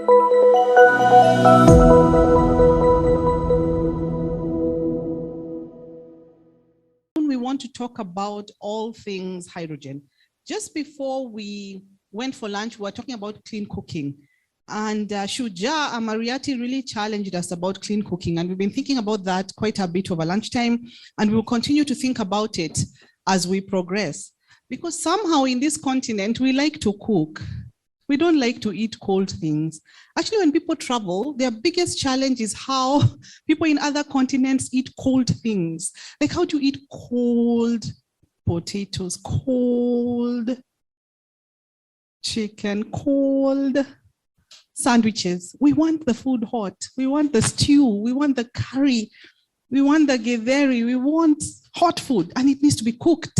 We want to talk about all things hydrogen. Just before we went for lunch, we were talking about clean cooking. And Shuja Amariati really challenged us about clean cooking. And we've been thinking about that quite a bit over lunchtime. And we'll continue to think about it as we progress. Because somehow in this continent, we like to cook. We don't like to eat cold things. Actually, when people travel, their biggest challenge is how people in other continents eat cold things. Like, how do you eat cold potatoes, cold chicken, cold sandwiches? We want the food hot. We want the stew. We want the curry. We want the githeri. We want hot food, and it needs to be cooked.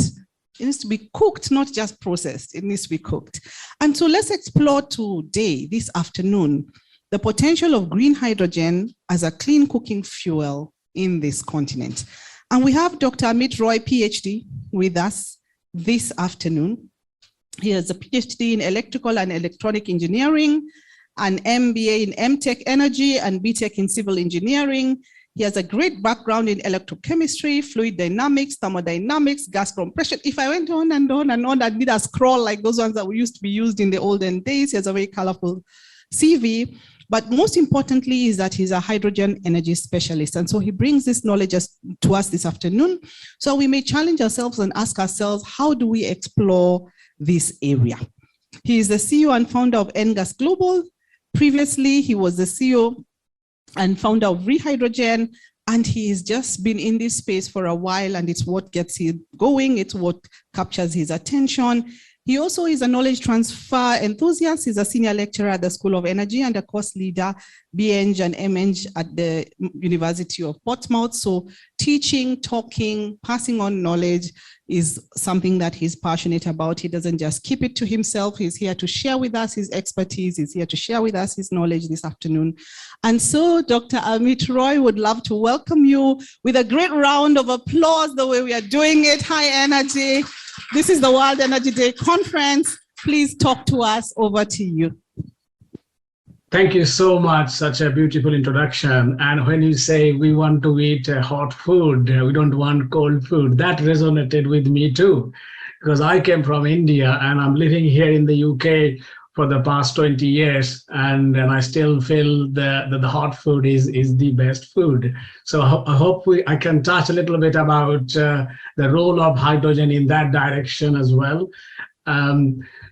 It needs to be cooked, not just processed. It needs to be cooked. And so let's explore today, this afternoon, the potential of green hydrogen as a clean cooking fuel in this continent. And we have Dr. Amit Roy, PhD, with us this afternoon. He has a PhD in electrical and electronic engineering, an MBA in MTech energy and BTech in civil engineering. He has a great background in electrochemistry, fluid dynamics, thermodynamics, gas compression. If I went on and on and on, I'd need a scroll like those ones that used to be used in the olden days. He has a very colorful CV. But most importantly is that he's a hydrogen energy specialist. And so he brings this knowledge to us this afternoon. So we may challenge ourselves and ask ourselves, how do we explore this area? He is the CEO and founder of NGAS Global. Previously, he was the CEO and founder of Rehydrogen, and he's just been in this space for a while, and it's what gets him going, it's what captures his attention. He also is a knowledge transfer enthusiast. He's a senior lecturer at the School of Energy and a course leader, BEng and MEng at the University of Portsmouth. So teaching, talking, passing on knowledge is something that he's passionate about. He doesn't just keep it to himself. He's here to share with us his expertise. He's here to share with us his knowledge this afternoon. And so Dr. Amit Roy would love to welcome you with a great round of applause the way we are doing it. High energy. This is the World Energy Day conference. Please talk to us. Over to you. Thank you so much. Such a beautiful introduction. And when you say we want to eat hot food, we don't want cold food, that resonated with me too, because I came from India and I'm living here in the UK for the past 20 years. And I still feel that the hot food is the best food. So I hope I can touch a little bit about the role of hydrogen in that direction as well.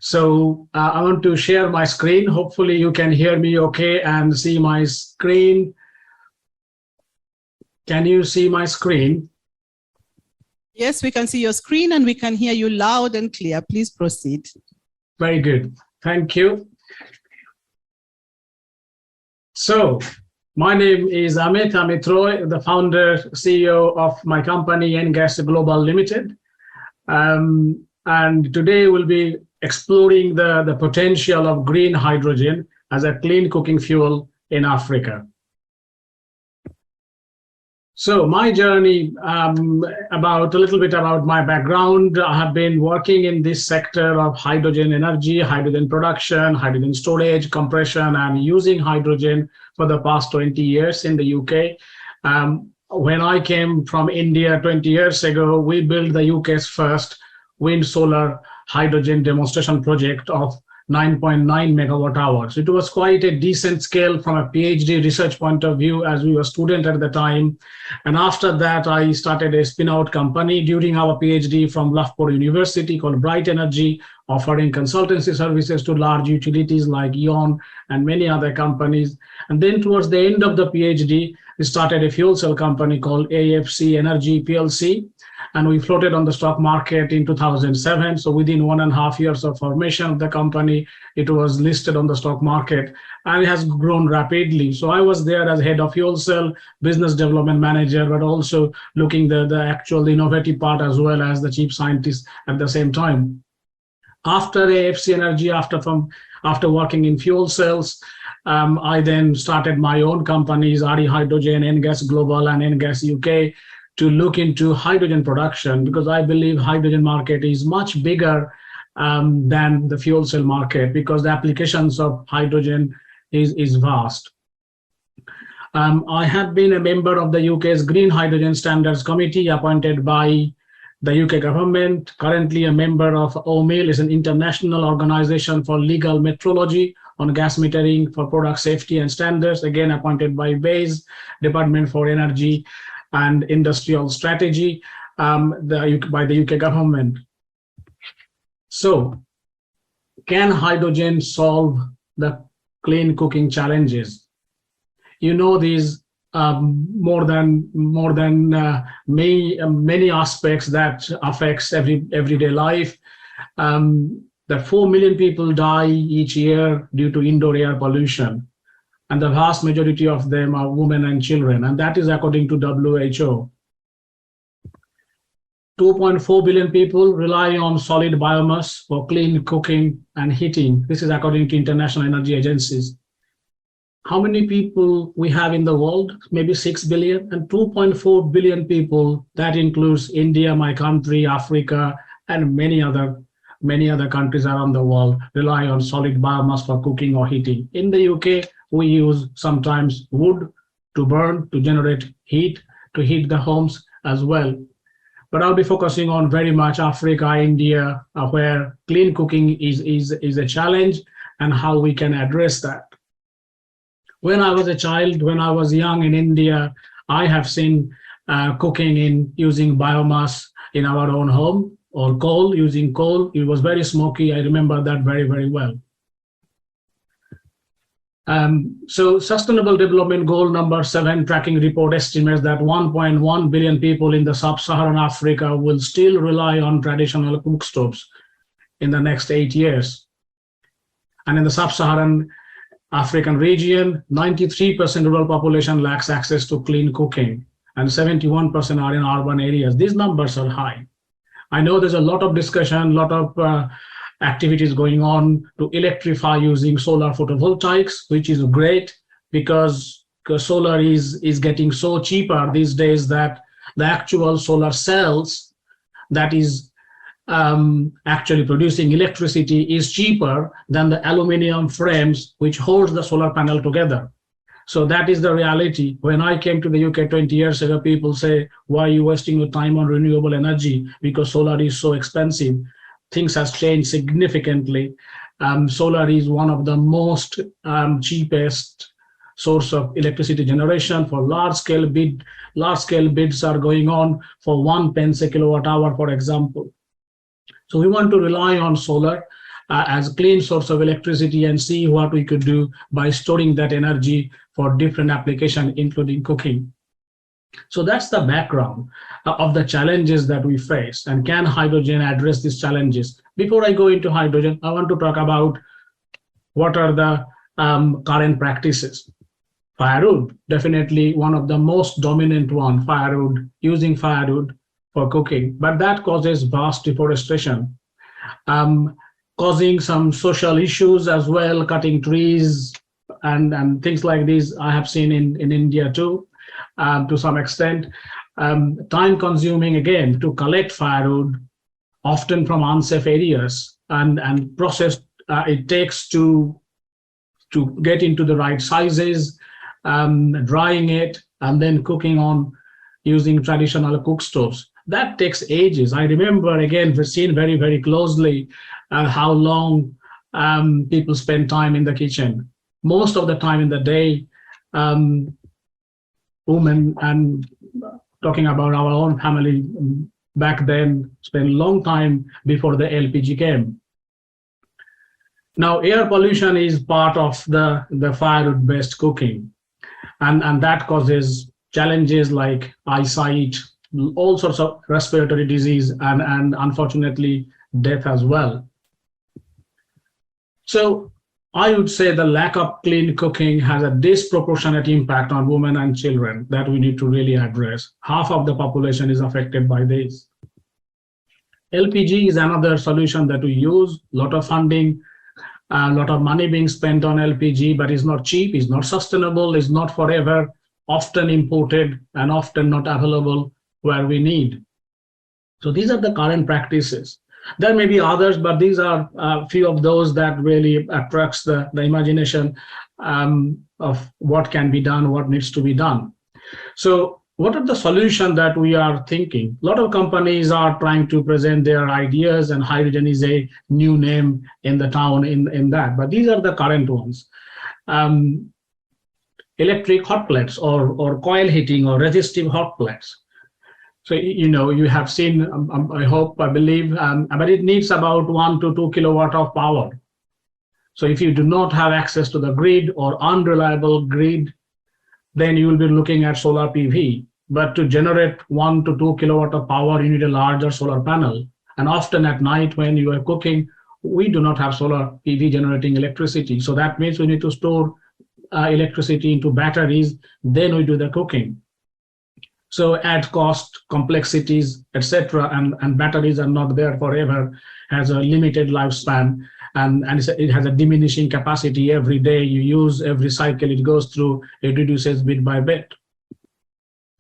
So I want to share my screen. Hopefully you can hear me okay and see my screen. Can you see my screen? Yes, we can see your screen and we can hear you loud and clear. Please proceed. Very good. Thank you. So my name is Amit Roy, the founder, CEO of my company, NGAS Global Limited. And today we'll be exploring the potential of green hydrogen as a clean cooking fuel in Africa. So my journey, a little bit about my background. I have been working in this sector of hydrogen energy, hydrogen production, hydrogen storage, compression, and using hydrogen for the past 20 years in the UK. When I came from India 20 years ago, we built the UK's first wind solar hydrogen demonstration project of 9.9 megawatt hours. It was quite a decent scale from a PhD research point of view, as we were students at the time. And after that, I started a spin-out company during our PhD from Loughborough University called Bright Energy, offering consultancy services to large utilities like E.ON and many other companies. And then towards the end of the PhD, we started a fuel cell company called AFC Energy PLC. And we floated on the stock market in 2007. So within 1.5 years of formation of the company, it was listed on the stock market and it has grown rapidly. So I was there as head of fuel cell, business development manager, but also looking the actual innovative part as well as the chief scientist at the same time. After AFC Energy, after working in fuel cells, I then started my own companies, RE Hydrogen, NGAS Global and NGAS UK, to look into hydrogen production, because I believe hydrogen market is much bigger than the fuel cell market, because the applications of hydrogen is vast. I have been a member of the UK's Green Hydrogen Standards Committee appointed by the UK government, currently a member of OMIL, is an international organization for legal metrology on gas metering for product safety and standards, again appointed by WASE, Department for Energy and Industrial Strategy, by the UK government. So, can hydrogen solve the clean cooking challenges? You know these more than many aspects that affects everyday life. That 4 million people die each year due to indoor air pollution, and the vast majority of them are women and children, and that is according to WHO. 2.4 billion people rely on solid biomass for clean cooking and heating. This is according to international energy agencies. How many people we have in the world? Maybe 6 billion, and 2.4 billion people, that includes India, my country, Africa, and many other countries around the world rely on solid biomass for cooking or heating. In the UK, we use sometimes wood to burn, to generate heat, to heat the homes as well. But I'll be focusing on very much Africa, India, where clean cooking is a challenge and how we can address that. When I was a child, when I was young in India, I have seen cooking in using biomass in our own home, or coal, using coal. It was very smoky. I remember that very, very well. So Sustainable Development Goal number 7 tracking report estimates that 1.1 billion people in the sub-Saharan Africa will still rely on traditional cook stoves in the next 8 years. And in the sub-Saharan African region, 93% rural population lacks access to clean cooking, and 71% are in urban areas. These numbers are high. I know there's a lot of discussion, a lot of activities going on to electrify using solar photovoltaics, which is great because solar is getting so cheaper these days that the actual solar cells that is actually producing electricity is cheaper than the aluminum frames which holds the solar panel together. So that is the reality. When I came to the UK 20 years ago, people say, why are you wasting your time on renewable energy? Because solar is so expensive. Things has changed significantly. Solar is one of the most cheapest source of electricity generation. For large scale bids are going on for 1 pence a kilowatt hour, for example. So we want to rely on solar as a clean source of electricity and see what we could do by storing that energy for different applications, including cooking. So that's the background of the challenges that we face, and can hydrogen address these challenges? Before I go into hydrogen, I want to talk about what are the current practices. Firewood, definitely one of the most dominant one, firewood, using firewood for cooking, but that causes vast deforestation, causing some social issues as well, cutting trees and things like this. I have seen in India too, to some extent. Time consuming again to collect firewood, often from unsafe areas, and process it takes to get into the right sizes, drying it, and then cooking on using traditional cook stoves. That takes ages. I remember, again, we've seen very, very closely how long people spend time in the kitchen. Most of the time in the day, women, and talking about our own family back then, spent a long time before the LPG came. Now, air pollution is part of the firewood-based cooking, and that causes challenges like eyesight, all sorts of respiratory disease, and unfortunately death as well. So I would say the lack of clean cooking has a disproportionate impact on women and children that we need to really address. Half of the population is affected by this. LPG is another solution that we use. A lot of funding, a lot of money being spent on LPG, but it's not cheap, it's not sustainable, it's not forever, often imported and often not available where we need. So these are the current practices. There may be others, but these are a few of those that really attracts the imagination of what can be done, what needs to be done. So what are the solutions that we are thinking? A lot of companies are trying to present their ideas, and hydrogen is a new name in the town in that, but these are the current ones. Electric hot plates or coil heating or resistive hot plates. So, you have seen, I hope, I believe, but it needs about 1 to 2 kilowatt of power. So if you do not have access to the grid or unreliable grid, then you will be looking at solar PV. But to generate 1 to 2 kilowatt of power, you need a larger solar panel. And often at night when you are cooking, we do not have solar PV generating electricity. So that means we need to store electricity into batteries, then we do the cooking. So add cost, complexities, etc. And batteries are not there forever, has a limited lifespan, and it has a diminishing capacity. Every day you use, every cycle it goes through, it reduces bit by bit.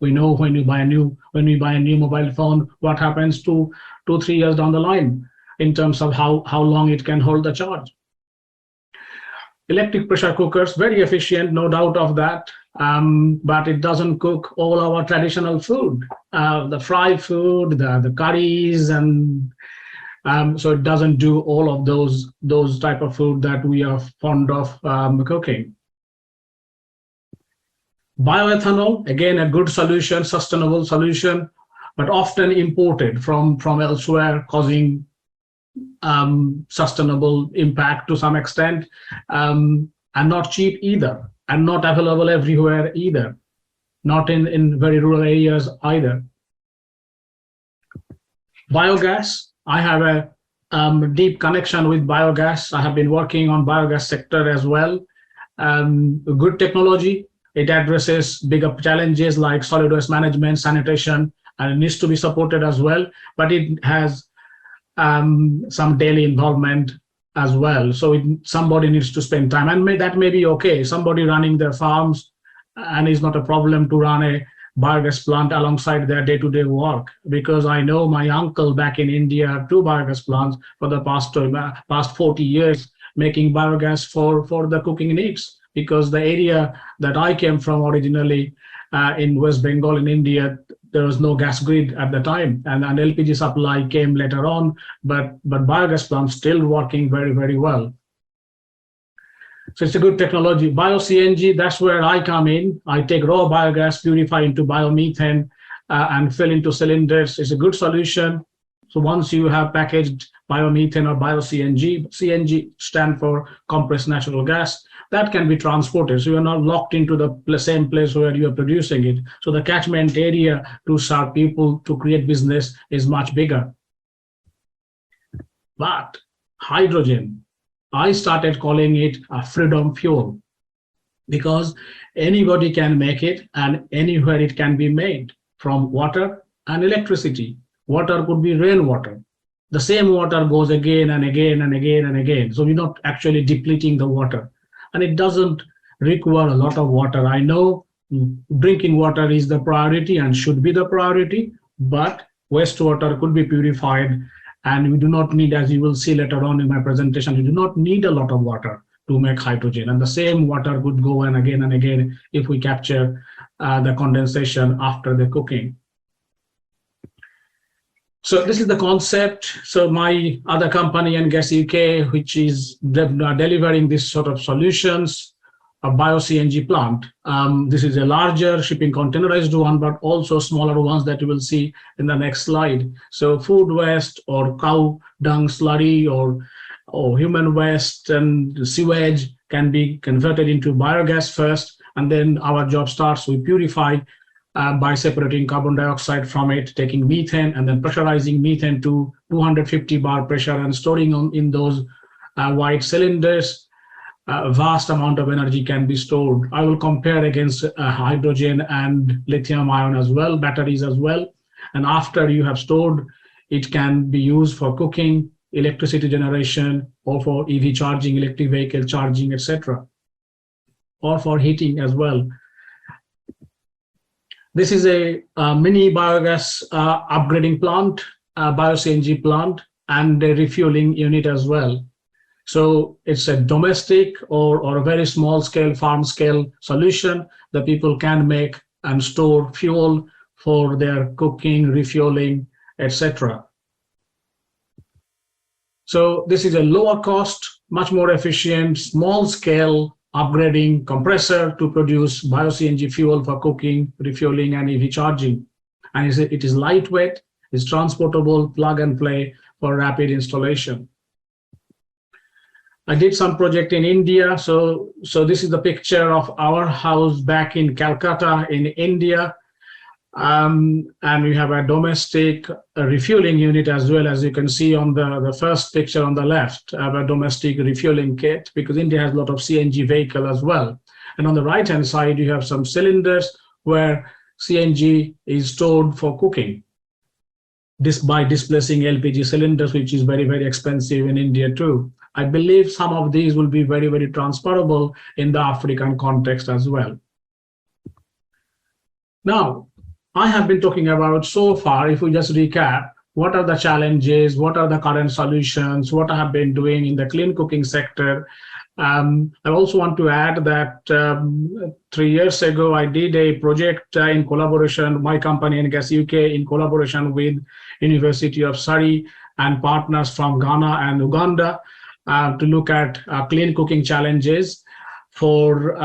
We know when we buy a new mobile phone, what happens to 2-3 years down the line in terms of how long it can hold the charge. Electric pressure cookers, very efficient, no doubt of that. But it doesn't cook all our traditional food, the fried food, the curries, and so it doesn't do all of those type of food that we are fond of cooking. Bioethanol, again, a good solution, sustainable solution, but often imported from elsewhere, causing sustainable impact to some extent, and not cheap either, and not available everywhere either, not in very rural areas either. Biogas, I have a deep connection with biogas. I have been working on biogas sector as well. Good technology. It addresses bigger challenges like solid waste management, sanitation, and it needs to be supported as well, but it has some daily involvement as well. So somebody needs to spend time, and that may be okay. Somebody running their farms, and it's not a problem to run a biogas plant alongside their day-to-day work, because I know my uncle back in India have 2 biogas plants for the past 40 years, making biogas for the cooking needs. Because the area that I came from originally in West Bengal in India, there was no gas grid at the time, and an LPG supply came later on, but biogas plants still working very, very well. So it's a good technology. Bio-CNG, that's where I come in. I take raw biogas, purify into biomethane, and fill into cylinders. It's a good solution. So once you have packaged biomethane or bio-CNG, CNG stand for compressed natural gas, that can be transported. So you're not locked into the same place where you are producing it. So the catchment area to serve people, to create business, is much bigger. But hydrogen, I started calling it a freedom fuel, because anybody can make it, and anywhere it can be made, from water and electricity. Water could be rainwater. The same water goes again and again and again and again. So we're not actually depleting the water. And it doesn't require a lot of water. I know drinking water is the priority and should be the priority, but wastewater could be purified, and we do not need, as you will see later on in my presentation, we do not need a lot of water to make hydrogen. And the same water could go and again if we capture the condensation after the cooking. So this is the concept. So my other company, Gas UK, which is delivering this sort of solutions, a bio-CNG plant. This is a larger shipping containerized one, but also smaller ones that you will see in the next slide. So food waste or cow dung slurry or human waste and sewage can be converted into biogas first, and then our job starts. We purify by separating carbon dioxide from it, taking methane, and then pressurizing methane to 250 bar pressure and storing in those white cylinders. A vast amount of energy can be stored. I will compare against hydrogen and lithium ion as well, batteries as well. And after you have stored, it can be used for cooking, electricity generation, or for EV charging, electric vehicle charging, etc., or for heating as well. This is a mini biogas upgrading plant, bio-CNG plant, and a refueling unit as well. So it's a domestic or a very small scale, farm scale solution that people can make and store fuel for their cooking, refueling, etc. So this is a lower cost, much more efficient, small scale upgrading compressor to produce bio-CNG fuel for cooking, refueling, and EV charging. And it is lightweight, it's transportable, plug and play for rapid installation. I did some project in India. So this is the picture of our house back in Calcutta in India. And we have a domestic refueling unit as well, as you can see on the first picture on the left, of a domestic refueling kit, because India has a lot of CNG vehicle as well. And on the right hand side, you have some cylinders where CNG is stored for cooking. This by displacing LPG cylinders, which is very, very expensive in India too. I believe some of these will be very, very transferable in the African context as well. Now, I have been talking about so far, if we just recap, what are the challenges, what are the current solutions, what I have been doing in the clean cooking sector. I also want to add that 3 years ago, I did a project in collaboration, my company, NGAS UK, in collaboration with University of Surrey and partners from Ghana and Uganda to look at clean cooking challenges for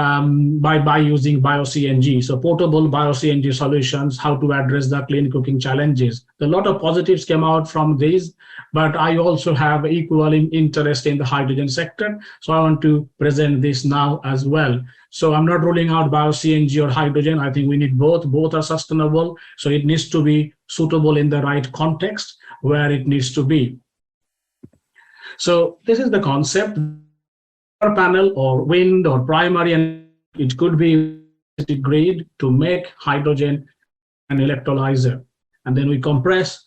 by using bio-CNG, so portable bio-CNG solutions, how to address the clean cooking challenges. A lot of positives came out from these, but I also have equal interest in the hydrogen sector, so I want to present this now as well. So I'm not ruling out bio-CNG or hydrogen. I think we need both. Both are sustainable, so it needs to be suitable in the right context where it needs to be. So this is the concept. Panel or wind or primary, and it could be grid to make hydrogen and electrolyzer, and then we compress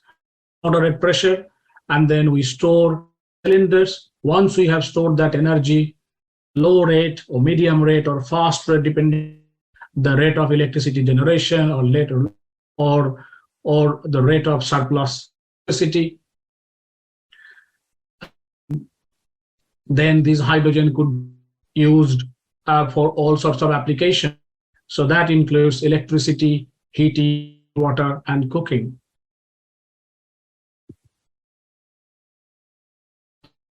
moderate pressure, and then we store cylinders. Once we have stored that energy, low rate or medium rate or fast rate, depending the rate of electricity generation or later or the rate of surplus electricity, then this hydrogen could be used for all sorts of applications. So that includes electricity, heating, water, and cooking.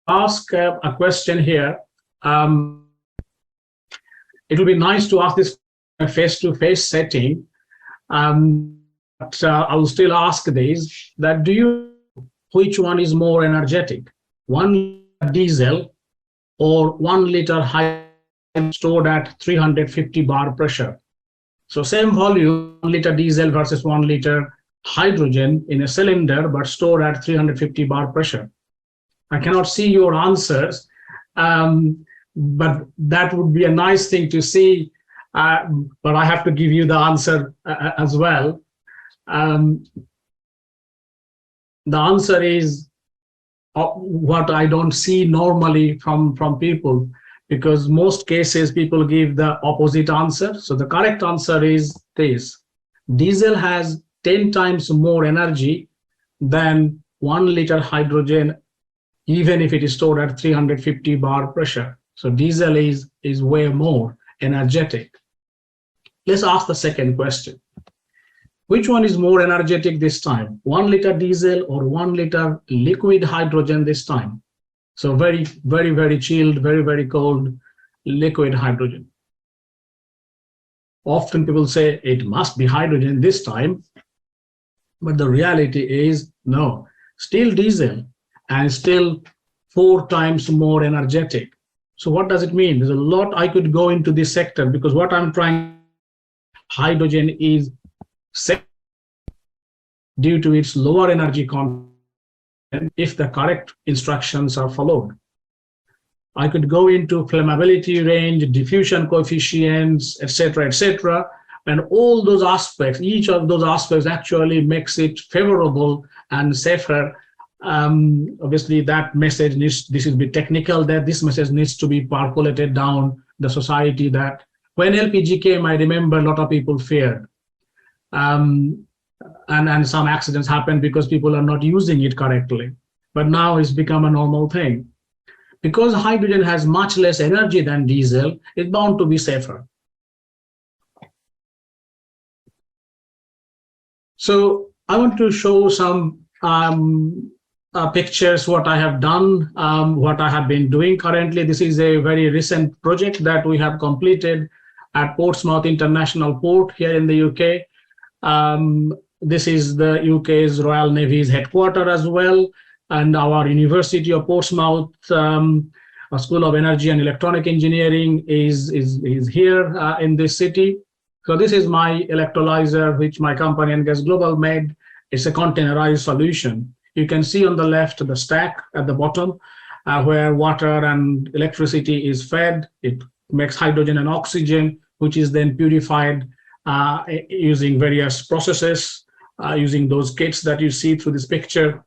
Ask a question here. It will be nice to ask this in a face-to-face setting, but I will still ask these, that do you know which one is more energetic? 1 liter diesel or 1 liter hydrogen stored at 350 bar pressure? So same volume, 1 liter diesel versus 1 liter hydrogen in a cylinder, but stored at 350 bar pressure. I cannot see your answers, but that would be a nice thing to see, but I have to give you the answer as well. The answer is what I don't see normally from people, because most cases people give the opposite answer. So the correct answer is this: diesel has 10 times more energy than 1 liter hydrogen, even if it is stored at 350 bar pressure. So diesel is way more energetic. Let's ask the second question. Which one is more energetic this time? 1 liter diesel or 1 liter liquid hydrogen this time? So very, very, very chilled, very, very cold liquid hydrogen. Often people say it must be hydrogen this time, but the reality is no, still diesel and still 4 times more energetic. So what does it mean? There's a lot I could go into this sector, because what I'm trying, hydrogen is safe due to its lower energy content if the correct instructions are followed. I could go into flammability range, diffusion coefficients, etc., and all those aspects, each of those aspects actually makes it favorable and safer. Obviously that message needs, this is a bit technical, that this message needs to be percolated down the society, that when LPG came, I remember a lot of people feared. And some accidents happen because people are not using it correctly. But now it's become a normal thing. Because hydrogen has much less energy than diesel, it's bound to be safer. So I want to show some pictures, what I have done, what I have been doing currently. This is a very recent project that we have completed at Portsmouth International Port here in the UK. This is the UK's Royal Navy's headquarters as well, and our University of Portsmouth School of Energy and Electronic Engineering is here in this city. So this is my electrolyzer, which my company NGAS Global made. It's a containerized solution. You can see on the left the stack at the bottom where water and electricity is fed. It makes hydrogen and oxygen, which is then purified using various processes, using those kits that you see through this picture.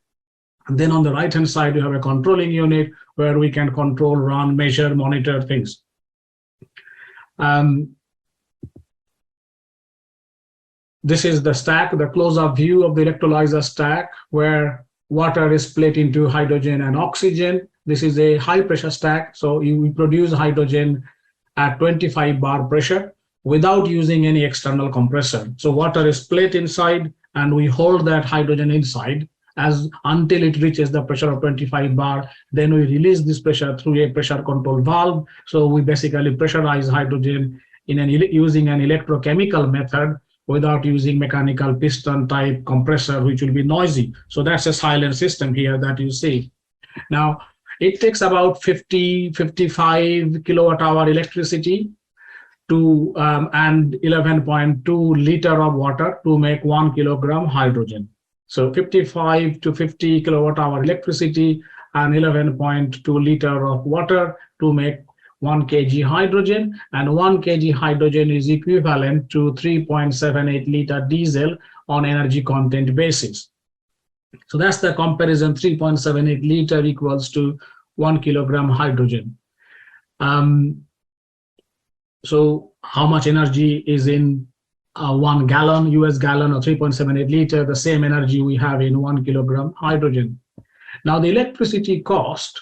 And then on the right-hand side, you have a controlling unit where we can control, run, measure, monitor things. This is the stack, the close-up view of the electrolyzer stack, where water is split into hydrogen and oxygen. This is a high-pressure stack, so we produce hydrogen at 25 bar pressure without using any external compressor. So water is split inside, and we hold that hydrogen inside until it reaches the pressure of 25 bar. Then we release this pressure through a pressure control valve. So we basically pressurize hydrogen using an electrochemical method without using mechanical piston type compressor, which will be noisy. So that's a silent system here that you see. Now, it takes about 55 kilowatt hour electricity to and 11.2 liter of water to make 1 kilogram hydrogen. So 55 to 50 kilowatt hour electricity and 11.2 liter of water to make 1 kg hydrogen, and 1 kg hydrogen is equivalent to 3.78 liter diesel on energy content basis. So that's the comparison. 3.78 liter equals to 1 kilogram hydrogen. So how much energy is in 1 gallon, US gallon, or 3.78 liter? The same energy we have in 1 kilogram hydrogen. Now the electricity cost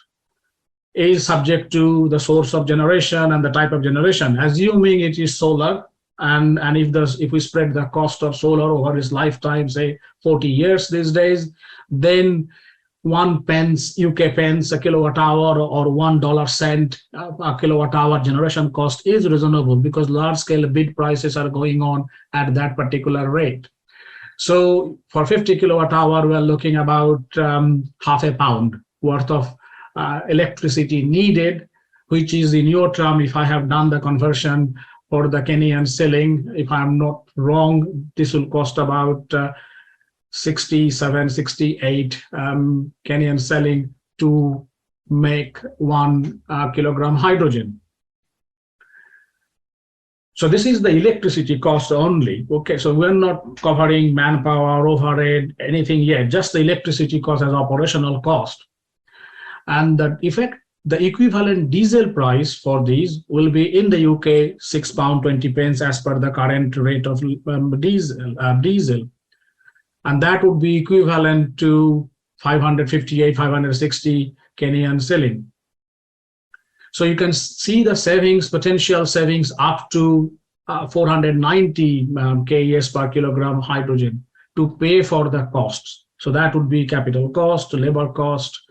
is subject to the source of generation and the type of generation. Assuming it is solar, and if we spread the cost of solar over its lifetime, say 40 years these days, then 1 pence, UK pence a kilowatt hour, or $1 a kilowatt hour generation cost is reasonable, because large scale bid prices are going on at that particular rate. So for 50 kilowatt hour, we're looking about half a pound worth of electricity needed, which is, in your term, if I have done the conversion for the Kenyan shilling, if I'm not wrong, this will cost about 67, 68 Kenyan shilling to make 1 kilogram hydrogen. So this is the electricity cost only. Okay, so we're not covering manpower, overhead, anything yet, just the electricity cost as operational cost. And the equivalent diesel price for these will be in the UK £6.20 as per the current rate of diesel. And that would be equivalent to 558, 560 Kenyan shilling. So you can see the savings, potential savings up to 490 KES per kilogram hydrogen to pay for the costs. So that would be capital cost, labor cost,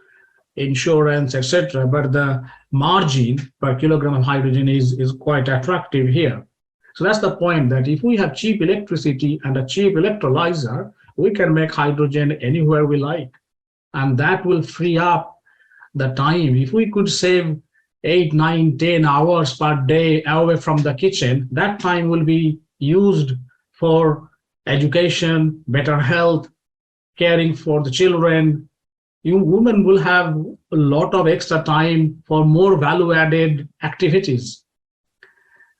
insurance, etc. But the margin per kilogram of hydrogen is quite attractive here. So that's the point, that if we have cheap electricity and a cheap electrolyzer, we can make hydrogen anywhere we like. And that will free up the time. If we could save 8, 9, 10 hours per day away from the kitchen, that time will be used for education, better health, caring for the children. You women will have a lot of extra time for more value-added activities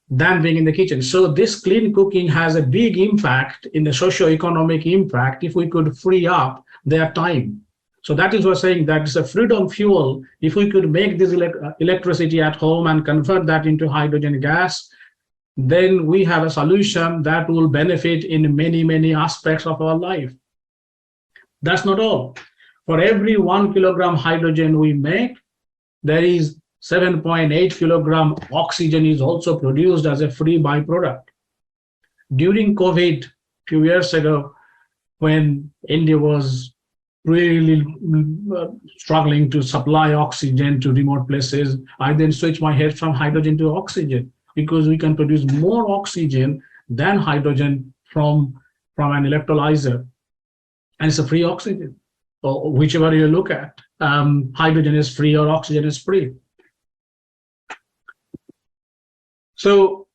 than being in the kitchen. So this clean cooking has a big impact in the socio-economic impact if we could free up their time. So that is what I'm saying, that it's a freedom fuel. If we could make this electricity at home and convert that into hydrogen gas, then we have a solution that will benefit in many, many aspects of our life. That's not all. For every 1 kilogram hydrogen we make, there is 7.8 kilogram oxygen is also produced as a free byproduct. During COVID, a few years ago, when India was really struggling to supply oxygen to remote places, I then switched my head from hydrogen to oxygen, because we can produce more oxygen than hydrogen from an electrolyzer. And it's a free oxygen, or whichever you look at. Hydrogen is free or oxygen is free. So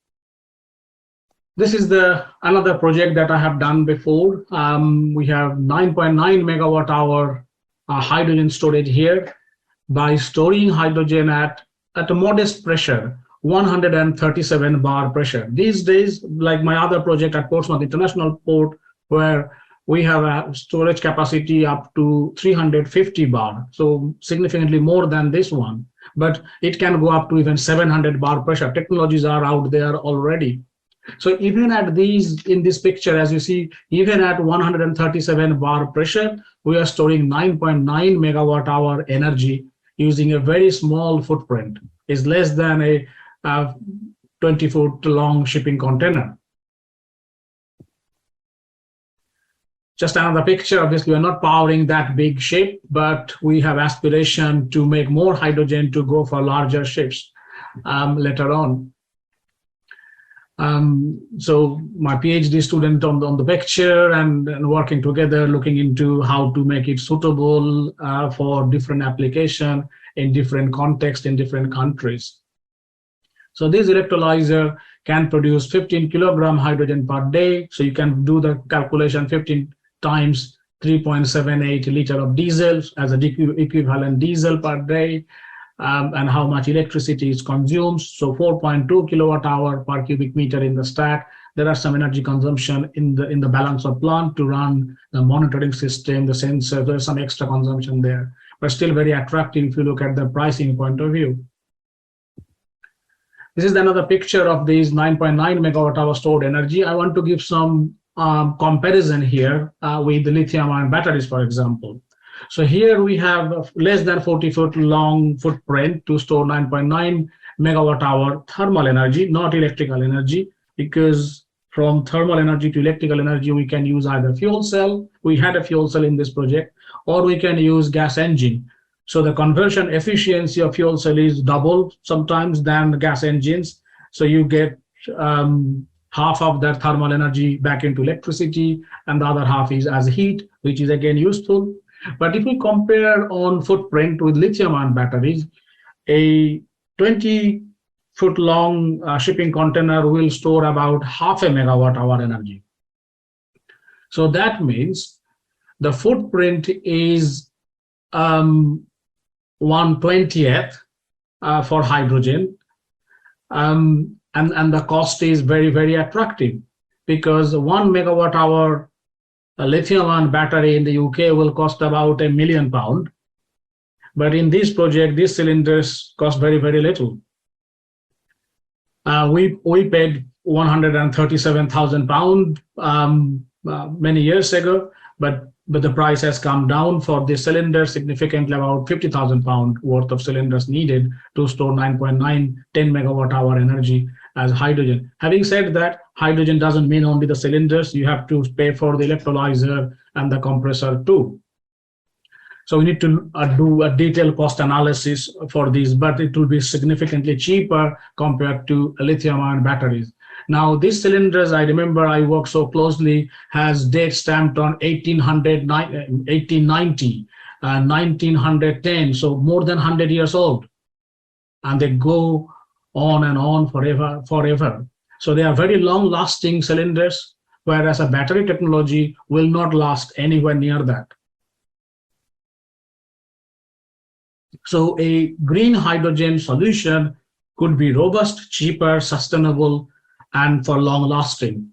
this is another project that I have done before. We have 9.9 megawatt hour hydrogen storage here. By storing hydrogen at a modest pressure, 137 bar pressure. These days, like my other project at Portsmouth International Port, where we have a storage capacity up to 350 bar, so significantly more than this one, but it can go up to even 700 bar pressure. Technologies are out there already. So even at these, in this picture, as you see, even at 137 bar pressure, we are storing 9.9 megawatt hour energy using a very small footprint. It's less than a 20-foot long shipping container. Just another picture. Obviously, we're not powering that big ship, but we have aspiration to make more hydrogen to go for larger ships later on. So my PhD student on the picture, and working together, looking into how to make it suitable for different application in different contexts in different countries. So this electrolyzer can produce 15 kilogram hydrogen per day. So you can do the calculation, 15 times 3.78 liter of diesel as an equivalent diesel per day, and how much electricity is consumed. So 4.2 kilowatt hour per cubic meter in the stack. There are some energy consumption in the balance of plant to run the monitoring system, the sensor. There's some extra consumption there, but still very attractive if you look at the pricing point of view. This is another picture of these 9.9 megawatt hour stored energy. I want to give some comparison here with the lithium-ion batteries, for example. So here we have less than 40-foot long footprint to store 9.9 megawatt hour thermal energy, not electrical energy, because from thermal energy to electrical energy, we can use either fuel cell. We had a fuel cell in this project, or we can use gas engine. So the conversion efficiency of fuel cell is double sometimes than the gas engines. So you get half of that thermal energy back into electricity, and the other half is as heat, which is again useful. But if we compare on footprint with lithium-ion batteries, a 20-foot long shipping container will store about half a megawatt hour energy. So that means the footprint is 1/20th for hydrogen, and the cost is very, very attractive, because 1 megawatt hour lithium-ion battery in the UK will cost about £1 million. But in this project, these cylinders cost very, very little. We paid £137,000 many years ago, but the price has come down for the cylinder significantly, about £50,000 worth of cylinders needed to store 9.9, 10 megawatt hour energy as hydrogen. Having said that, hydrogen doesn't mean only the cylinders. You have to pay for the electrolyzer and the compressor too. So we need to do a detailed cost analysis for these, but it will be significantly cheaper compared to lithium-ion batteries. Now, these cylinders, I remember I worked so closely, has date stamped on 1890, 1910, so more than 100 years old. And they go on and on forever. So they are very long-lasting cylinders, whereas a battery technology will not last anywhere near that. So a green hydrogen solution could be robust, cheaper, sustainable, and for long-lasting.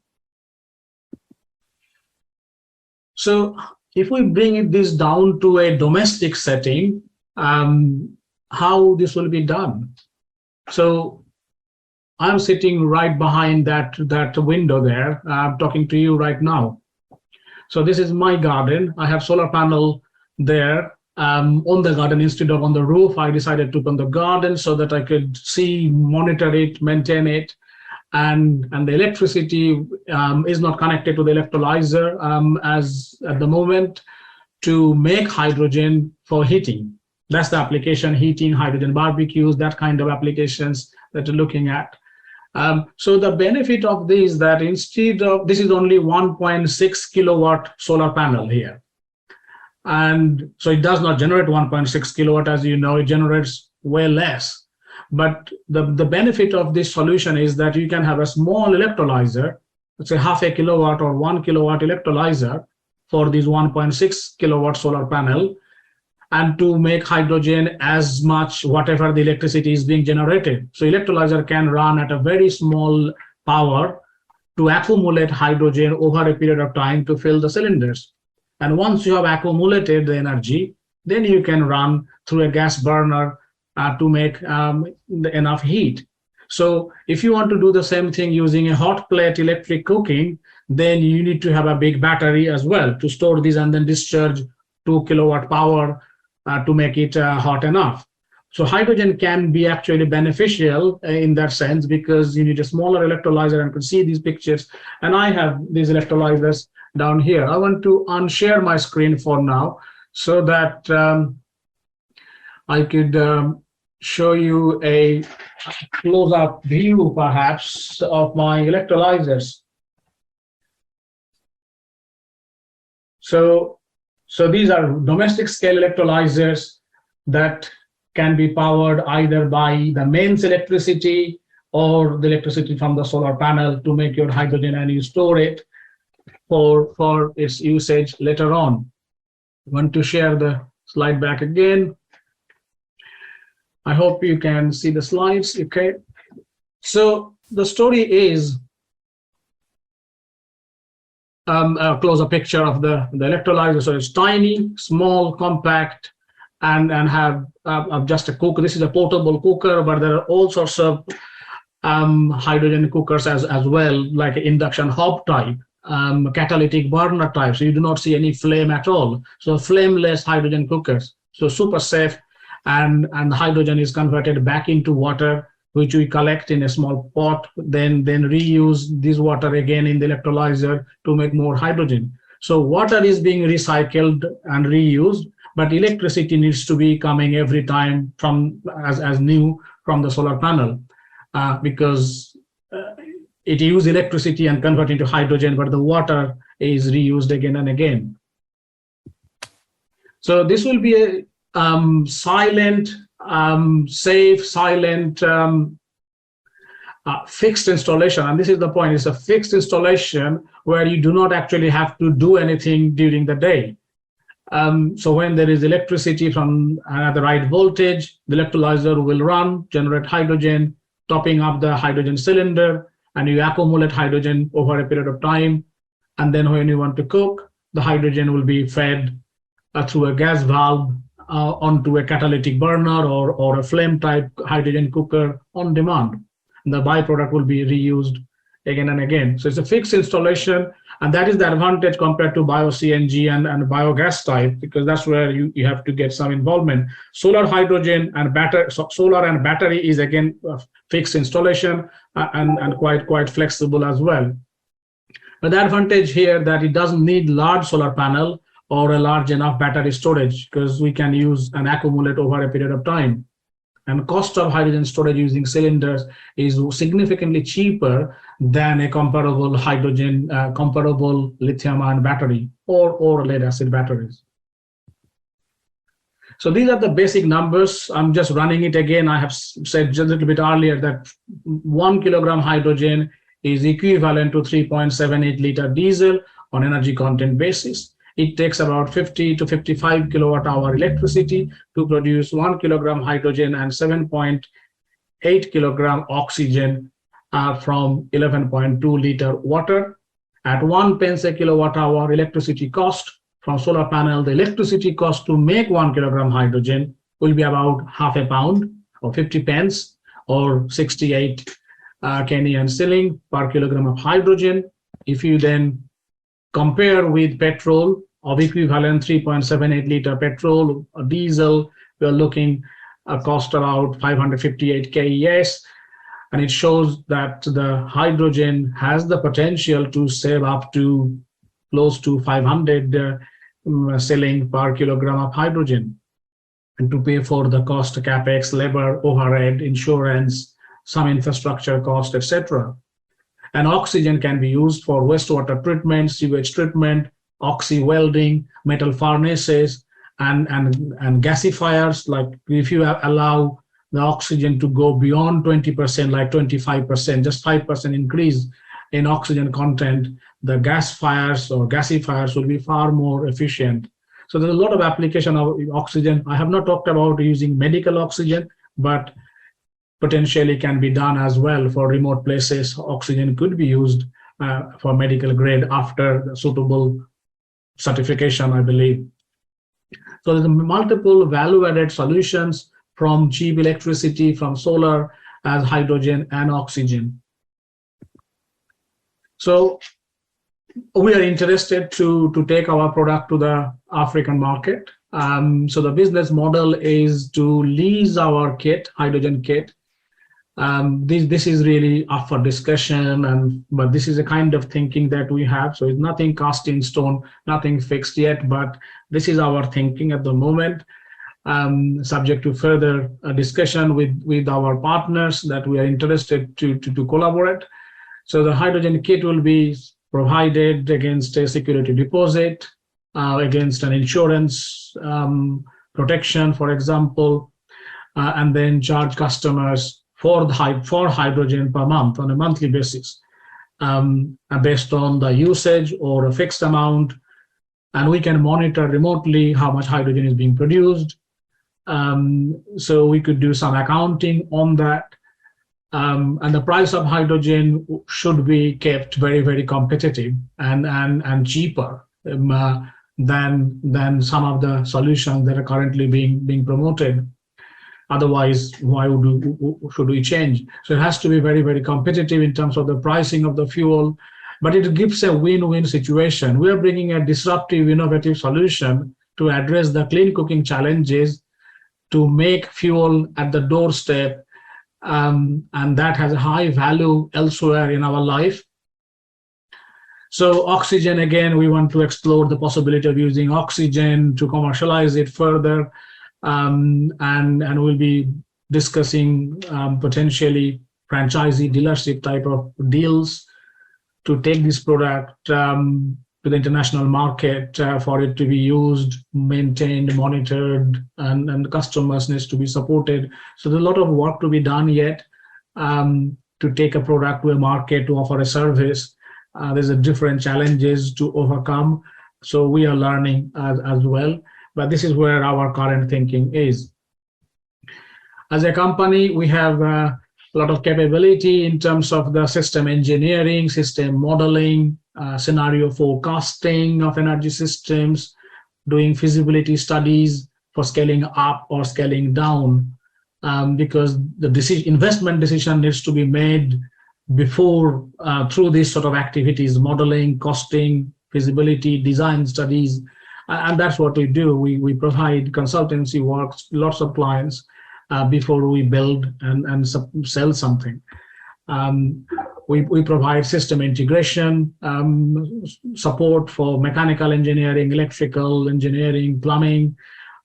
So if we bring this down to a domestic setting, how this will be done? So I'm sitting right behind that window there. I'm talking to you right now. So this is my garden. I have solar panel there. on the garden instead of on the roof. I decided to put on the garden so that I could see, monitor it, maintain it. And the electricity is not connected to the electrolyzer as at the moment, to make hydrogen for heating. That's the application: heating, hydrogen barbecues, that kind of applications that you're looking at. So the benefit of this is that instead of, this is only 1.6 kilowatt solar panel here. And so it does not generate 1.6 kilowatt, as you know, it generates way less. But the benefit of this solution is that you can have a small electrolyzer, let's say half a kilowatt or 1 kilowatt electrolyzer for this 1.6 kilowatt solar panel, and to make hydrogen as much, whatever the electricity is being generated. So electrolyzer can run at a very small power to accumulate hydrogen over a period of time to fill the cylinders. And once you have accumulated the energy, then you can run through a gas burner to make enough heat. So if you want to do the same thing using a hot plate electric cooking, then you need to have a big battery as well to store this and then discharge 2 kilowatt power to make it hot enough. So hydrogen can be actually beneficial in that sense, because you need a smaller electrolyzer, and you can see these pictures. And I have these electrolyzers down here. I want to unshare my screen for now so that I could show you a close-up view perhaps of my electrolyzers. So these are domestic scale electrolyzers that can be powered either by the mains electricity or the electricity from the solar panel to make your hydrogen, and you store it for its usage later on. I want to share the slide back again. I hope you can see the slides, okay? So the story is, a closer picture of the electrolyzer. So it's tiny, small, compact, and have just a cooker. This is a portable cooker, but there are all sorts of hydrogen cookers as well, like induction hob type, catalytic burner type. So you do not see any flame at all. So flameless hydrogen cookers. So super safe, and hydrogen is converted back into water, which we collect in a small pot, then reuse this water again in the electrolyzer to make more hydrogen. So water is being recycled and reused, but electricity needs to be coming every time from as new from the solar panel, because it uses electricity and convert into hydrogen, but the water is reused again and again. So this will be a silent, safe, silent, fixed installation. And this is the point, it's a fixed installation where you do not actually have to do anything during the day. So when there is electricity from the right voltage, the electrolyzer will run, generate hydrogen, topping up the hydrogen cylinder, and you accumulate hydrogen over a period of time. And then when you want to cook, the hydrogen will be fed through a gas valve onto a catalytic burner or a flame type hydrogen cooker on demand. And the byproduct will be reused again and again. So it's a fixed installation, and that is the advantage compared to bio-CNG and biogas type, because that's where you have to get some involvement. Solar hydrogen and battery, solar and battery is again a fixed installation and quite flexible as well. But the advantage here that it doesn't need large solar panel or a large enough battery storage, because we can use and accumulate over a period of time. And cost of hydrogen storage using cylinders is significantly cheaper than a comparable hydrogen, comparable lithium-ion battery or lead-acid batteries. So these are the basic numbers. I'm just running it again. I have said just a little bit earlier that 1 kilogram hydrogen is equivalent to 3.78 liter diesel on energy content basis. It takes about 50 to 55 kilowatt hour electricity to produce 1 kilogram hydrogen and 7.8 kilogram oxygen from 11.2 liter water. At 1 pence a kilowatt hour electricity cost from solar panel, the electricity cost to make 1 kilogram hydrogen will be about half a pound or 50 pence or 68 Kenyan shilling per kilogram of hydrogen. If you then compare with petrol of equivalent 3.78 liter petrol or diesel, we are looking a cost about 558 KES. And it shows that the hydrogen has the potential to save up to close to 500 selling per kilogram of hydrogen, and to pay for the cost, capex, labor, overhead, insurance, some infrastructure cost, etc. And oxygen can be used for wastewater treatment, sewage treatment, oxy welding, metal furnaces, and gasifiers. Like if you allow the oxygen to go beyond 20%, like 25%, just 5% increase in oxygen content, the gas fires or gasifiers will be far more efficient. So there's a lot of application of oxygen. I have not talked about using medical oxygen, but potentially can be done as well for remote places. Oxygen could be used for medical grade after suitable certification, I believe. So there's multiple value-added solutions, from cheap electricity, from solar, as hydrogen and oxygen. So we are interested to take our product to the African market. So the business model is to lease our kit, hydrogen kit. This is really up for discussion, but this is a kind of thinking that we have. So it's nothing cast in stone, nothing fixed yet, but this is our thinking at the moment, subject to further discussion with our partners that we are interested to collaborate. So the hydrogen kit will be provided against a security deposit, against an insurance protection, for example, and then charge customers for hydrogen per month on a monthly basis, based on the usage or a fixed amount. And we can monitor remotely how much hydrogen is being produced. So we could do some accounting on that. And the price of hydrogen should be kept very, very competitive and cheaper than some of the solutions that are currently being promoted. Otherwise, should we change? So it has to be very, very competitive in terms of the pricing of the fuel, but it gives a win-win situation. We are bringing a disruptive, innovative solution to address the clean cooking challenges, to make fuel at the doorstep, and that has a high value elsewhere in our life. So oxygen, again, we want to explore the possibility of using oxygen to commercialize it further, and we'll be discussing potentially franchisee dealership type of deals to take this product to the international market, for it to be used, maintained, monitored, and customers needs to be supported. So there's a lot of work to be done yet to take a product to a market, to offer a service. There's a different challenges to overcome. So we are learning as well, but this is where our current thinking is. As a company, we have a lot of capability in terms of the system engineering, system modeling, scenario forecasting of energy systems, doing feasibility studies for scaling up or scaling down, because the investment decision needs to be made before, through these sort of activities, modeling, costing, feasibility, design studies, and that's what we do. We provide consultancy work, lots of clients, before we build and sell something. We provide system integration, support for mechanical engineering, electrical engineering, plumbing,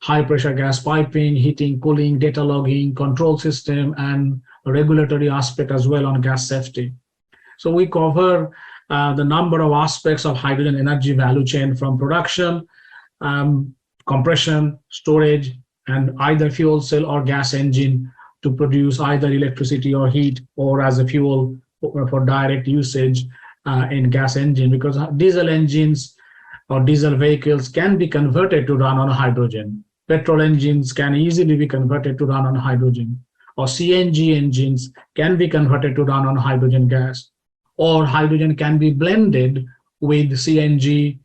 high pressure gas piping, heating, cooling, data logging, control system, and regulatory aspect as well on gas safety. So we cover the number of aspects of hydrogen energy value chain, from production, compression, storage, and either fuel cell or gas engine to produce either electricity or heat, or as a fuel for direct usage in gas engine, because diesel engines or diesel vehicles can be converted to run on hydrogen. Petrol engines can easily be converted to run on hydrogen, or CNG engines can be converted to run on hydrogen gas, or hydrogen can be blended with CNG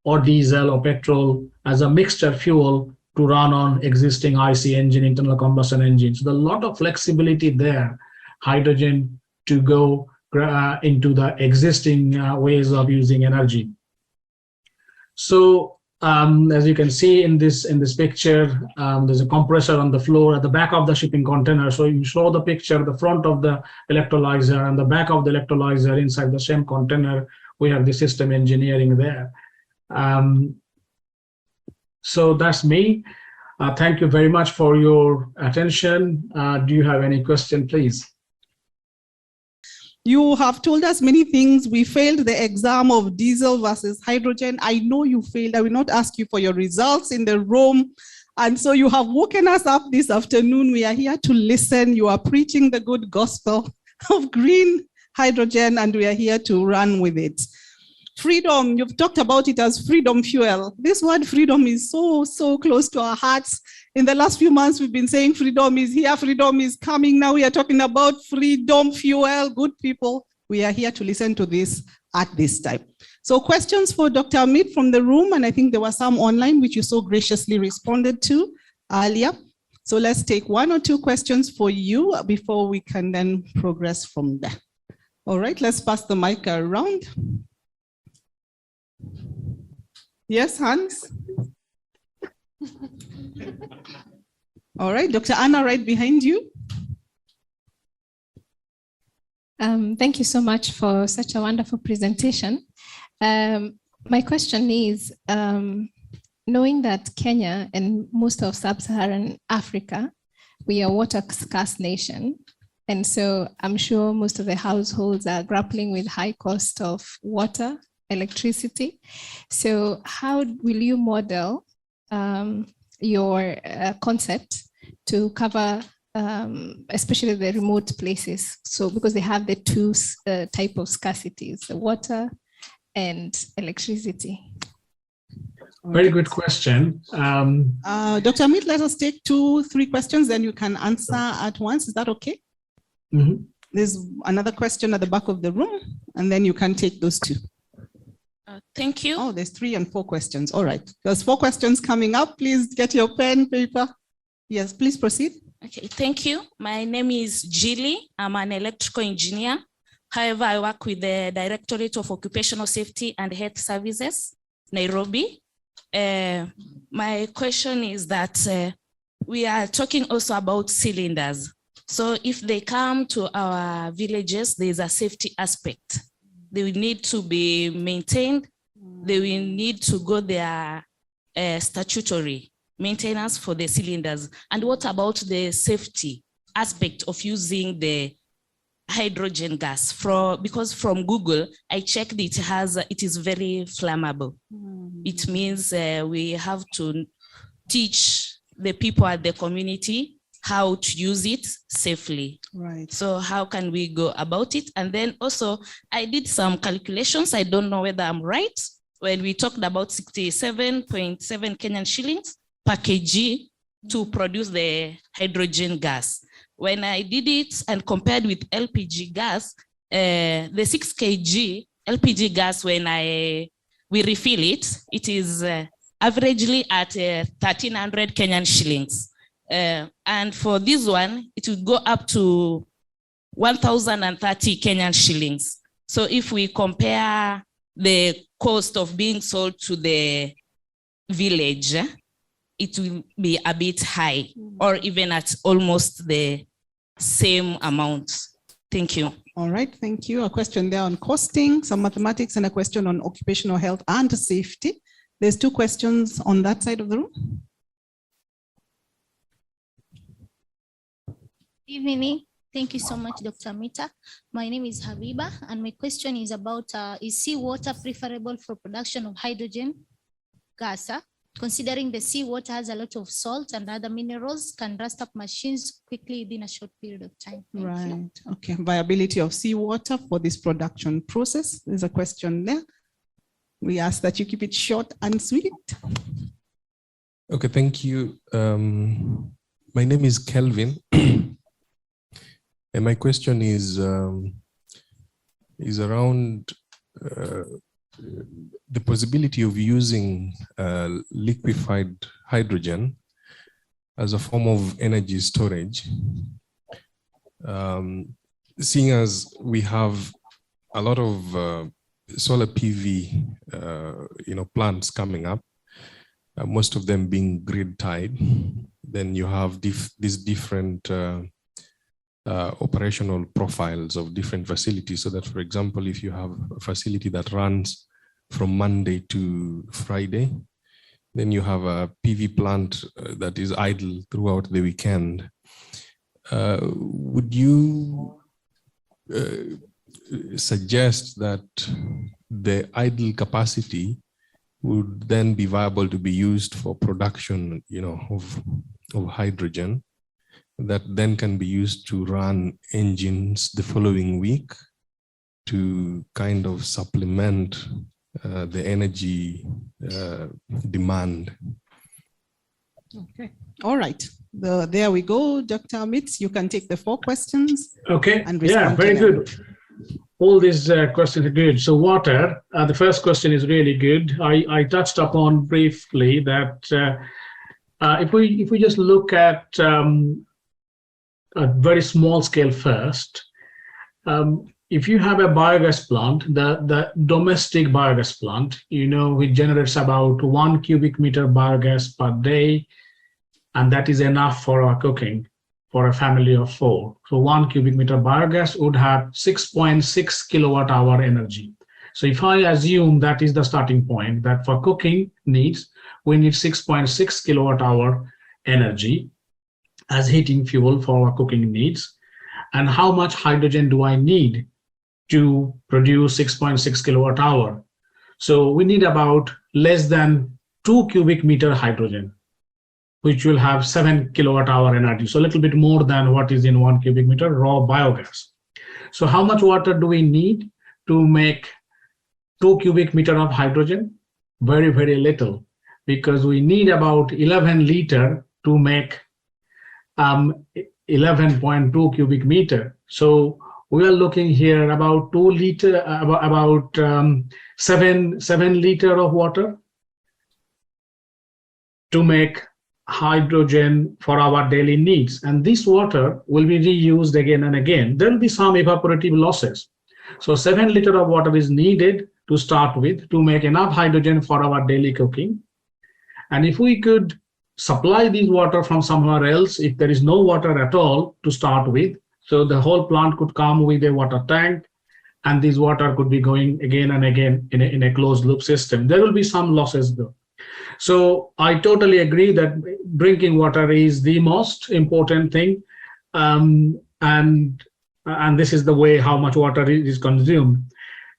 or diesel or petrol as a mixture fuel to run on existing IC engine, internal combustion engines. So there's a lot of flexibility there, hydrogen to go into the existing ways of using energy. So As you can see in this picture, there's a compressor on the floor at the back of the shipping container. So you show the picture, the front of the electrolyzer and the back of the electrolyzer inside the same container. We have the system engineering there. So that's me. Thank you very much for your attention. Do you have any question, please? You have told us many things. We failed the exam of diesel versus hydrogen. I know you failed. I will not ask you for your results in the room. And so you have woken us up this afternoon. We are here to listen. You are preaching the good gospel of green hydrogen, and we are here to run with it. Freedom, you've talked about it as freedom fuel. This word freedom is so close to our hearts. In the last few months, we've been saying freedom is here, freedom is coming. Now we are talking about freedom fuel. Good people, we are here to listen to this at this time. So questions for Dr. Amit from the room, and I think there were some online which you so graciously responded to earlier. So let's take one or two questions for you before we can then progress from there. All right, let's pass the mic around. Yes, Hans? All right, Dr. Anna, right behind you. Thank you so much for such a wonderful presentation. My question is, knowing that Kenya and most of sub-Saharan Africa, we are a water scarce nation. And so I'm sure most of the households are grappling with high cost of water, electricity. So how will you model your concept to cover especially the remote places? So because they have the two type of scarcities, the water and electricity. Very good question. Dr. Amit, let us take 2-3 questions, then you can answer at once. Is that okay? Mm-hmm. There's another question at the back of the room, and then you can take those 2. Thank you. Oh, there's 3 and 4 questions. All right. There's 4 questions coming up. Please get your pen, paper. Yes, please proceed. Okay, thank you. My name is Jilly. I'm an electrical engineer. However, I work with the Directorate of Occupational Safety and Health Services, Nairobi. My question is that we are talking also about cylinders. So if they come to our villages, there's a safety aspect. They will need to be maintained. They will need to go their statutory maintenance for the cylinders. And what about the safety aspect of using the hydrogen gas? Because from Google, I checked it is very flammable. It means we have to teach the people at the community how to use it safely. Right. So how can we go about it? And then also, I did some calculations. I don't know whether I'm right. When we talked about 67.7 Kenyan shillings per kg to produce the hydrogen gas. When I did it and compared with LPG gas, the 6 kg LPG gas, when we refill it, it is averagely at 1,300 Kenyan shillings. And for this one, it will go up to 1,030 Kenyan shillings. So if we compare the cost of being sold to the village, it will be a bit high, or even at almost the same amount. Thank you. All right, thank you. A question there on costing, some mathematics, and a question on occupational health and safety. There's 2 questions on that side of the room. Evening. Thank you so much, Dr. Mita. My name is Habiba, and my question is about, is seawater preferable for production of hydrogen gas? Considering the seawater has a lot of salt and other minerals, can rust up machines quickly within a short period of time. Thank you. Okay. Viability of seawater for this production process. There's a question there. We ask that you keep it short and sweet. Okay, thank you. My name is Kelvin. And my question is around the possibility of using liquefied hydrogen as a form of energy storage. Seeing as we have a lot of solar PV plants coming up, most of them being grid tied. Then you have these different operational profiles of different facilities. So that, for example, if you have a facility that runs from Monday to Friday, then you have a PV plant that is idle throughout the weekend. Would you suggest that the idle capacity would then be viable to be used for production, of hydrogen, that then can be used to run engines the following week to kind of supplement the energy demand? Okay, all right. There we go, Dr. Amit. You can take the 4 questions. Okay, and yeah, respond very to them. good. All these questions are good. So water, the first question is really good. I touched upon briefly that if we just look at a very small scale first, if you have a biogas plant, the domestic biogas plant, which generates about 1 cubic meter biogas per day, and that is enough for our cooking for a family of 4. So 1 cubic meter biogas would have 6.6 kilowatt hour energy. So if I assume that is the starting point, that for cooking needs, we need 6.6 kilowatt hour energy as heating fuel for our cooking needs. And how much hydrogen do I need to produce 6.6 kilowatt hour? So we need about less than 2 cubic meter hydrogen, which will have 7 kilowatt hour energy. So a little bit more than what is in 1 cubic meter raw biogas. So how much water do we need to make 2 cubic meter of hydrogen? Very, very little, because we need about 11 liter to make 11.2 cubic meter. So we are looking here about 2 liter, about 7 liter of water to make hydrogen for our daily needs. And this water will be reused again and again. There will be some evaporative losses. So 7 liter of water is needed to start with to make enough hydrogen for our daily cooking. And if we could supply this water from somewhere else, if there is no water at all to start with, so the whole plant could come with a water tank, and this water could be going again and again in a closed loop system. There will be some losses though. So I totally agree that drinking water is the most important thing, and this is the way how much water is consumed.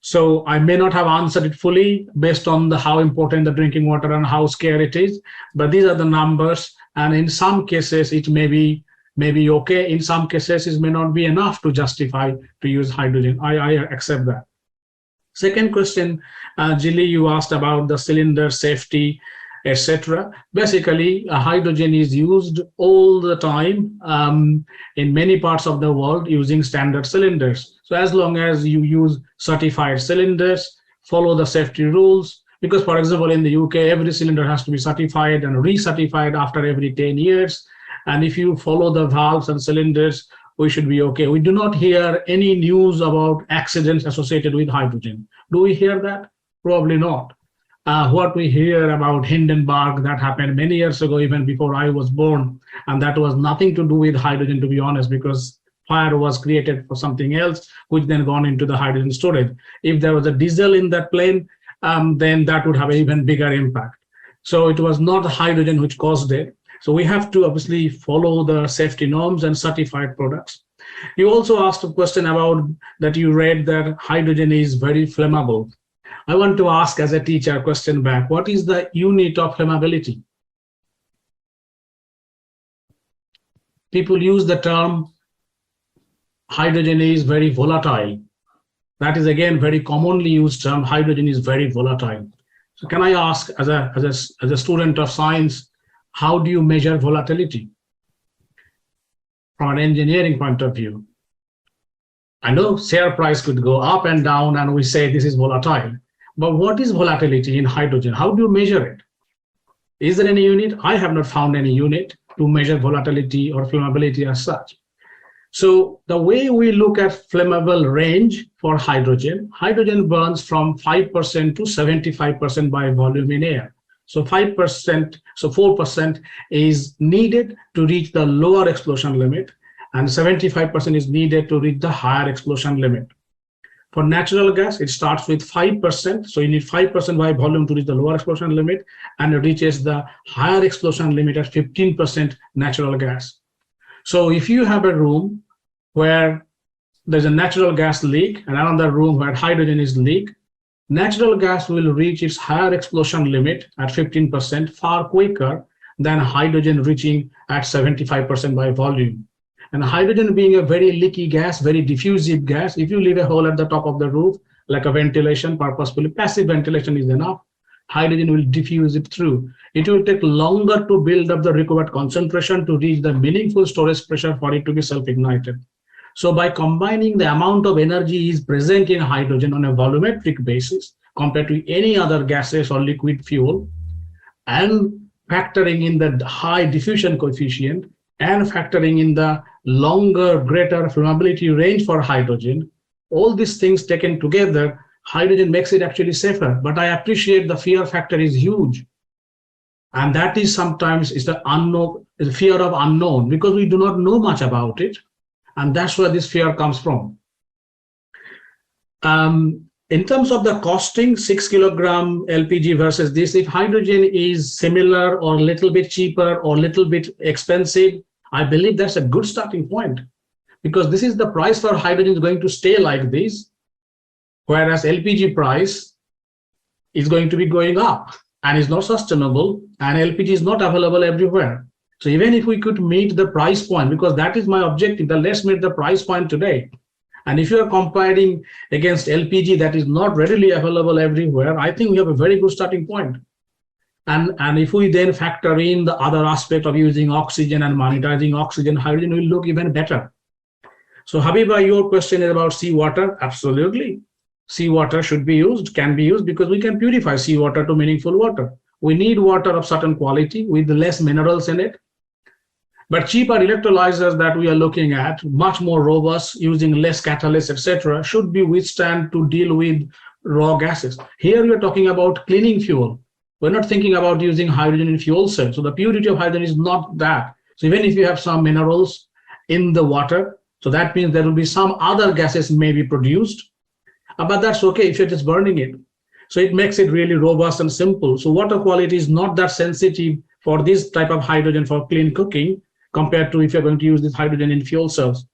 So I may not have answered it fully based on how important the drinking water and how scarce it is, but these are the numbers, and in some cases it may be okay. In some cases it may not be enough to justify to use hydrogen. I accept that. Second question, Jilly, you asked about the cylinder safety, etc. Basically, hydrogen is used all the time in many parts of the world using standard cylinders. So as long as you use certified cylinders, follow the safety rules, because for example, in the UK, every cylinder has to be certified and recertified after every 10 years. And if you follow the valves and cylinders, we should be okay. We do not hear any news about accidents associated with hydrogen. Do we hear that? Probably not. What we hear about Hindenburg, that happened many years ago, even before I was born, and that was nothing to do with hydrogen, to be honest, because fire was created for something else, which then gone into the hydrogen storage. If there was a diesel in that plane, then that would have an even bigger impact. So it was not hydrogen which caused it. So we have to obviously follow the safety norms and certified products. You also asked a question about that you read that hydrogen is very flammable. I want to ask as a teacher a question back. What is the unit of flammability? People use the term hydrogen is very volatile. That is again very commonly used term. Hydrogen is very volatile. So can I ask as a student of science, how do you measure volatility from an engineering point of view? I know share price could go up and down and we say this is volatile, but what is volatility in hydrogen? How do you measure it? Is there any unit? I have not found any unit to measure volatility or flammability as such. So the way we look at flammable range for hydrogen, hydrogen burns from 5% to 75% by volume in air. So 5%, so 4% is needed to reach the lower explosion limit, and 75% is needed to reach the higher explosion limit. For natural gas, it starts with 5%. So you need 5% by volume to reach the lower explosion limit, and it reaches the higher explosion limit at 15% natural gas. So if you have a room where there's a natural gas leak and another room where hydrogen is leak, natural gas will reach its higher explosion limit at 15% far quicker than hydrogen reaching at 75% by volume. And hydrogen being a very leaky gas, very diffusive gas, if you leave a hole at the top of the roof, like a ventilation, purposefully, passive ventilation is enough, hydrogen will diffuse it through. It will take longer to build up the required concentration to reach the meaningful storage pressure for it to be self-ignited. So by combining the amount of energy is present in hydrogen on a volumetric basis compared to any other gases or liquid fuel, and factoring in the high diffusion coefficient, and factoring in the longer, greater flammability range for hydrogen, all these things taken together, hydrogen makes it actually safer. But I appreciate the fear factor is huge. And that is sometimes is the unknown, the fear of unknown, because we do not know much about it. And that's where this fear comes from. In terms of the costing, 6 kilogram LPG versus this, if hydrogen is similar or a little bit cheaper or a little bit expensive, I believe that's a good starting point, because this is the price for hydrogen is going to stay like this, whereas LPG price is going to be going up and is not sustainable, and LPG is not available everywhere. So even if we could meet the price point, because that is my objective, that let's meet the price point today. And if you are comparing against LPG that is not readily available everywhere, I think we have a very good starting point. And if we then factor in the other aspect of using oxygen and monetizing oxygen, hydrogen will look even better. So Habiba, your question is about seawater. Absolutely. Seawater should be used, can be used, because we can purify seawater to meaningful water. We need water of certain quality with less minerals in it. But cheaper electrolyzers that we are looking at, much more robust, using less catalysts, etc., should be withstand to deal with raw gases. Here we are talking about cleaning fuel. We're not thinking about using hydrogen in fuel cells. So the purity of hydrogen is not that. So even if you have some minerals in the water, so that means there will be some other gases may be produced, but that's okay if you're just burning it. So it makes it really robust and simple. So water quality is not that sensitive for this type of hydrogen for clean cooking compared to if you're going to use this hydrogen in fuel cells.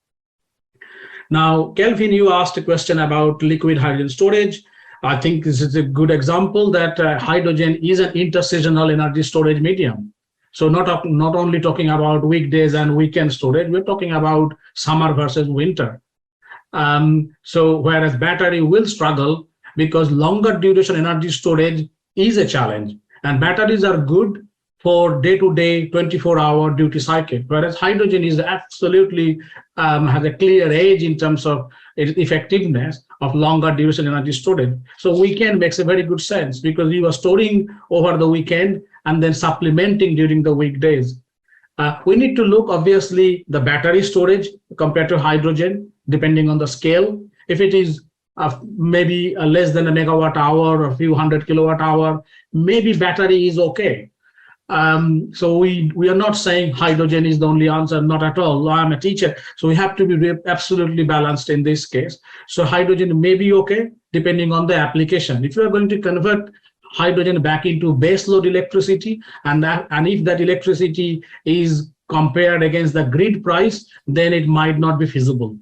Now, Kelvin, you asked a question about liquid hydrogen storage. I think this is a good example that hydrogen is an interseasonal energy storage medium. So not only talking about weekdays and weekend storage, we're talking about summer versus winter. So whereas battery will struggle because longer duration energy storage is a challenge, and batteries are good for day-to-day 24-hour duty cycle, whereas hydrogen is absolutely has a clear edge in terms of its effectiveness of longer duration energy storage. So weekend makes a very good sense because you are storing over the weekend and then supplementing during the weekdays. We need to look, obviously, the battery storage compared to hydrogen, depending on the scale. If it is maybe less than a megawatt hour or a few hundred kilowatt hour, maybe battery is okay. So we are not saying hydrogen is the only answer, not at all. I'm a teacher, so we have to be absolutely balanced in this case. So hydrogen may be okay, depending on the application. If you are going to convert hydrogen back into base load electricity, and if that electricity is compared against the grid price, then it might not be feasible.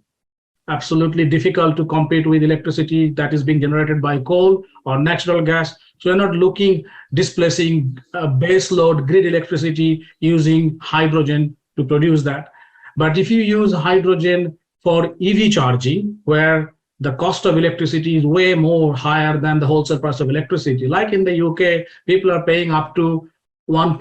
Absolutely difficult to compete with electricity that is being generated by coal or natural gas. So we're not displacing base load grid electricity using hydrogen to produce that. But if you use hydrogen for EV charging, where the cost of electricity is way more higher than the wholesale price of electricity, like in the UK, people are paying up to £1,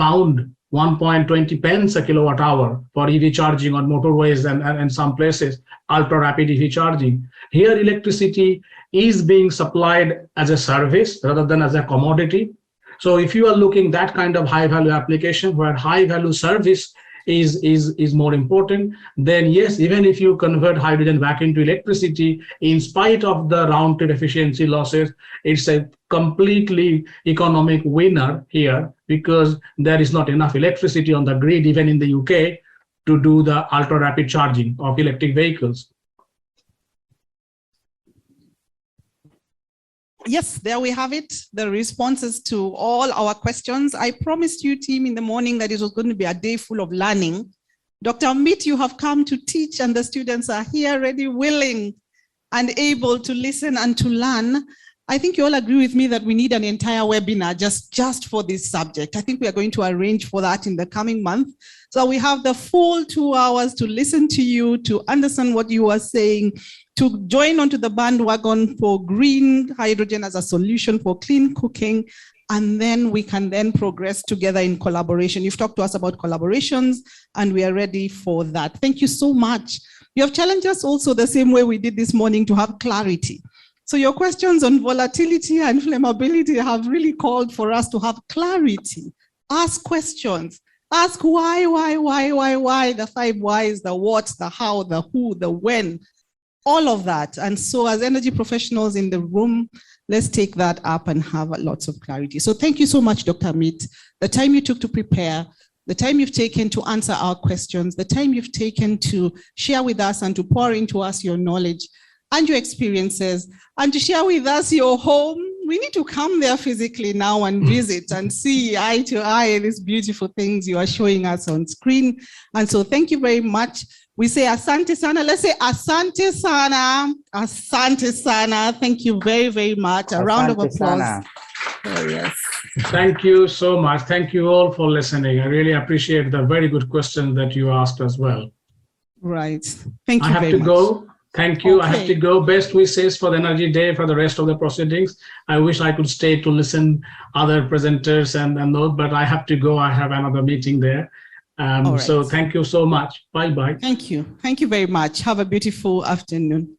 1.20 pence a kilowatt hour for EV charging on motorways and some places, ultra rapid EV charging. Here, electricity is being supplied as a service rather than as a commodity. So if you are looking that kind of high value application where high value service is more important, then yes, even if you convert hydrogen back into electricity, in spite of the round trip efficiency losses, it's a completely economic winner here, because there is not enough electricity on the grid, even in the UK, to do the ultra rapid charging of electric vehicles. Yes, there we have it, the responses to all our questions. I promised you, team, in the morning that it was going to be a day full of learning. Dr. Amit, you have come to teach, and the students are here ready, willing, and able to listen and to learn. I think you all agree with me that we need an entire webinar just for this subject. I think we are going to arrange for that in the coming month. So we have the full 2 hours to listen to you, to understand what you are saying, to join onto the bandwagon for green hydrogen as a solution for clean cooking, and then we can then progress together in collaboration. You've talked to us about collaborations, and we are ready for that. Thank you so much. You have challenged us also the same way we did this morning to have clarity. So your questions on volatility and flammability have really called for us to have clarity. Ask questions. Ask why, the 5 whys, the what, the how, the who, the when, all of that. And so as energy professionals in the room, let's take that up and have lots of clarity. So thank you so much, Dr. Amit. The time you took to prepare, the time you've taken to answer our questions, the time you've taken to share with us and to pour into us your knowledge and your experiences, and to share with us your home. We need to come there physically now and visit and see eye to eye these beautiful things you are showing us on screen. And so thank you very much. We say asante sana. Let's say asante sana. Asante sana. Thank you very, very much. A round of applause. Oh, yes. Thank you so much. Thank you all for listening. I really appreciate the very good questions that you asked as well. Right. Thank you I have very to much. go. Thank you. Okay. I have to go. Best wishes for the Energy Day, for the rest of the proceedings. I wish I could stay to listen other presenters and those, but I have to go. I have another meeting there. Right. So thank you so much. Bye-bye. Thank you. Thank you very much. Have a beautiful afternoon.